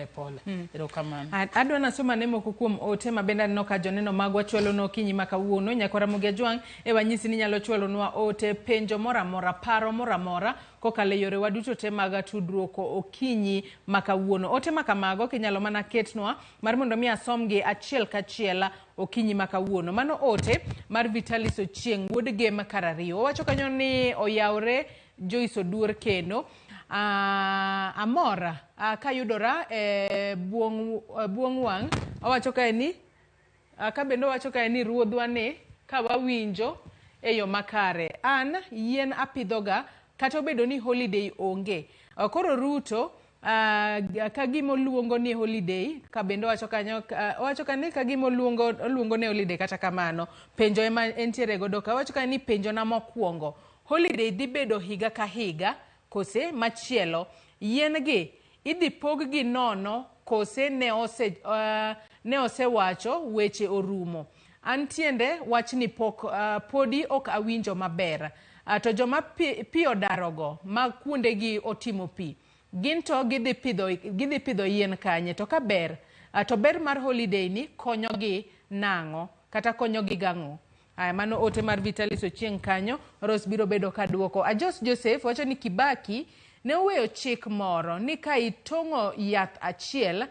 pole. Erokamano. Adwa nasoma nemo kuom ote mabenda no ka joneno magwa chwalo no kinyi makawuono nyakora Ramogi Ajwang e wanyisi ni nyalo chwalo nwa ote penjo moramora paro moramora kokale yore waduto te maga tudruok okinyi makawuono. Ote makamago kinyalo mana ketnwa mar mondo mi asomgi achiel kachiel okinyi makawuono. Mano ote mar Vitalis Ochieng wuod Gem Karariyo. Wacho kanyo ni oyawre Joyce Oduor kendo amora kayudora buong wang owacho kae ni kabendo wacho kae ni ruodhwa ni ka wawinjo e yo makare an yien apidhoga kata obedo ni holiday onge koro Ruto ka gimo luongo ni holiday ka bendo wacho kanyo wacho kani ka gimo luongo ne holiday kata kamano penjo ema entiere godo ka wacho kani penjo na mokwongo holiday dhi bedo higa ka higa kose machielo yien gi idhi pog gi nono kose ne osewacho weche orumo antiende wachni podi ok awinjo maber to joma pi odarogo ma kuonde gi otimo pi ginto gidhi pidho yien kanye to ka ber to ber mar holiday ni konyo gi nango kata konyo gi gango mano ote mar Vitalis Ochieng kanyo Ros biro bedo ka duoko Ajos Joseph wacho ni Kibaki ne oweyo chik moro ni ka itongo yath achiel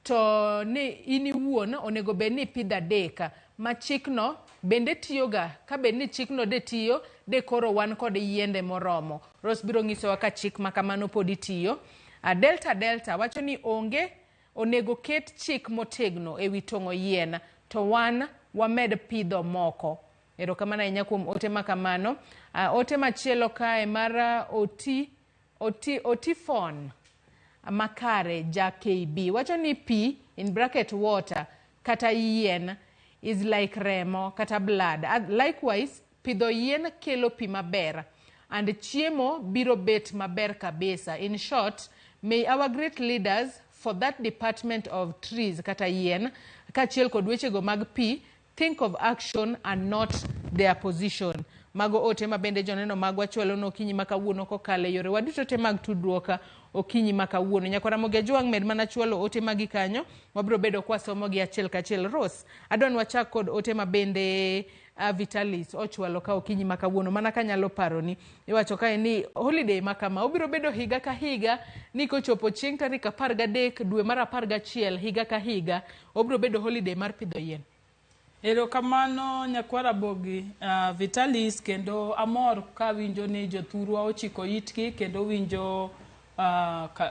to ni ini wuon onego bed ni pidho adek ma chikno bende tiyoga ka bed ni chikno de tiyo de koro wan kod yiende moromo Ros biro nyisowa ka chik makamano podi tiyo Delta wacho ni onge onego ket chik motegno e wi tongo yien to wan wamed pidho moko erokamano ahinya kuom ote makamano ote machielo kae mar Otifon makare ja KB wacho ni pi in bracket water kata yien is like remo kata blood likewise pidho yien kelo pi maber and chiemo biro bet maber kabisa in short may our great leaders for that department of trees kata yien kachiel kod wechego mag pi think of action and not their position mago ote mabende joneno magwa chwalo no okinyi makawuono kokale yore waduto te mag tudruok okinyi makawuono nyakora Ramogi Ajwang med mana chwalo ote magi kanyo wabiro bedo kwa somo gi achiel kachiel Ros adwan wachak kod ote mabende Vitalis ochwalo ka okinyi makawuono mana kanyalo paroni iwacho kae ni holiday makama obiro bedo higa ka higa ni kochopo chieng tarik 13 dwe mar 11 higa ka higa obiro bedo holiday mar pidho yien. Erokamano nyakwa Ramogi Vitalis kendo amor ka winjo ni jothurwa ochiko itgi kendo winjo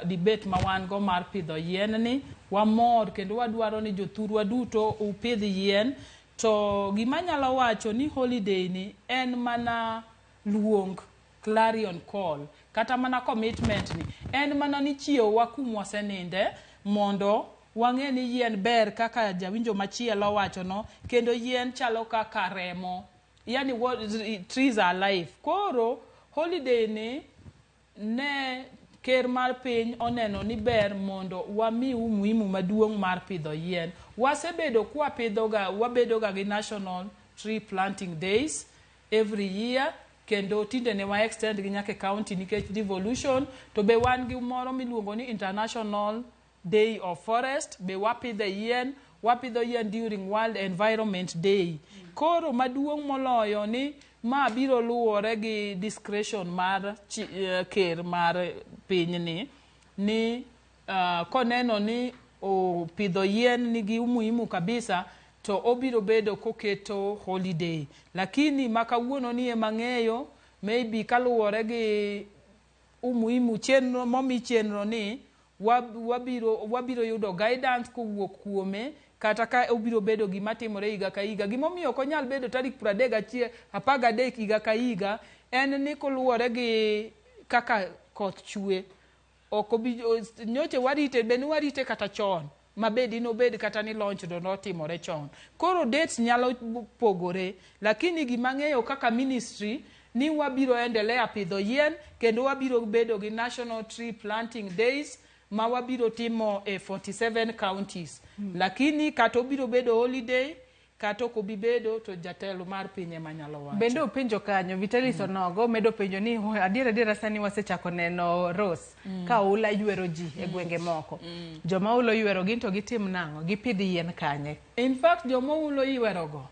debate ma wan go mar pidho yien ni wamor kendo wadwaro ni jothurwa duto upidh yien to gima nyalo wacho ni holiday ni en mana luong clarion call kata mana commitment ni en mana ni chiew wa kumwa seninde mondo wang'e ni yien ber kaka jawinjo machielo wacho no kendo yien chalo kaka remo yani trees are life koro holiday ni ne ker mar piny oneno ni ber mondo wami umuhimu maduong' mar pidho yien wasebedo kwa pidhoga wabedoga gi National Tree Planting Days every year kendo tinde ne wa extend gi nyaka county nikech devolution to be wan gi moro miluongo ni International Day of Forest be wapidho yien during World Environment Day koro maduong' moloyo ni ma biro luwore gi discretion mar ker mar piny ni koneno ni pidho yien nigi umuhimu kabisa to obiro bedo koketo holiday lakini makawuono ni emang'eyo maybe kaluwore gi umuhimu chenro momi chenro ni wabiro yudo guidance kowuok kuome kata ka obiro bedo gima timore higa ka higa gimomiyo ok onyal bedo tarik 13 higa ka higa en ni koluwore gi kaka koth chwe nyoche warite kata chon mabedi nobed kata ni launch do notimore chon koro dates nyalo pogore lakini gimang'eyo kaka ministry ni wabiro endelea pidho yien kendo wabiro bedo gi National Tree Planting Days ma wabiro timo 47 counties lakini kata obiro bedo holiday kata ok obi bedo to jatelo mar piny ema nyalo wacho. Bende openjo kanyo Vitalis onogo medo penjo ni adiera sani wasechako neno Rose ka oula ywero ji e gwenge moko. Joma ulo ywero gin to gitim nang'o, gipidh yien kanye. In fact joma ulo ywero go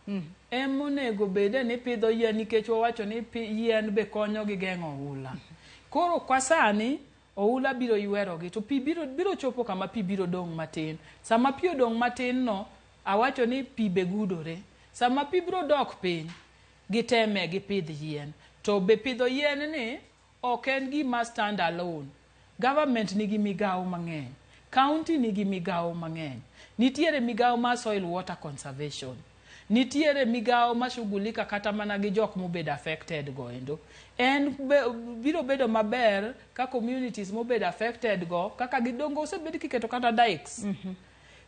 onego bede ni pidho yien nikech wawacho ni yien be konyo gi geng'o oula. Koro kwa sani oula biro ywero gi to pi biro chopo kama pi biro dong' matin. Sama pi odong' matin no awacho ni pi be gudore. Sama pi biro dok piny giteme gipidh yien. To be pidho yien ni ok en gima stand alone. Government nigi migawo mang'eny. County nigi migawo mang'eny. Nitiere migawo mar soil water conservation. Nitiere migawo mashughulika kata mana gi jok mobedo affected go endo. En biro bedo maber ka communities mobedo affected go kaka gidongo osebed kiketo kata dikes.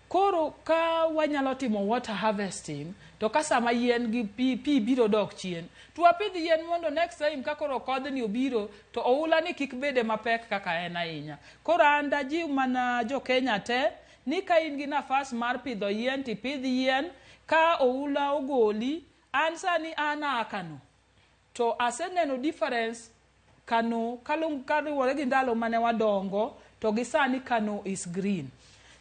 Koro ka wanyalo timo water harvesting to ka sama yien gi pi biro dok chien to wapidh yien mondo next time ka koro kodhni obiro to oula ni kik bede mapek kaka en ahinya. Koro an dajiw mana jo Kenya te ni ka in gi nafas mar pidho yien tipidh yien ka oula ogoli. An sani an Kano to aseneno difference Kano kaluwore gi ndalo mane wadongo to gi sani Kano is green.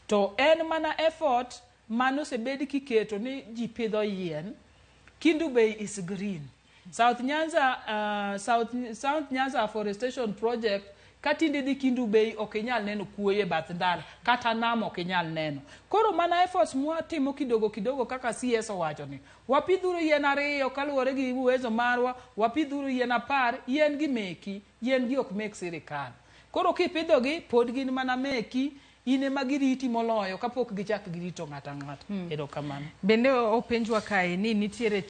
To en mana effort mano sebedi kiketo ni ji pidho yien. Kindu Bay is green. South Nyanza Afforestation Project katinde di Kindu Bay okinyal neno kuoye bath ndara kata nam okinyal neno. Koro mana efforts mwatimo kidogo kaka CS owacho ni wapidhuru yien 2 kaluwore gi uwezo marwa, wapidhuru yien 10, yien gi meki, yien gi ok mek sirikal. Koro kipidho gi pod gin mana meki ine magiriti moloyo kapok gichak girito ng'ata ng'ata. Erokamano. Bende openjwa kae ni nitiere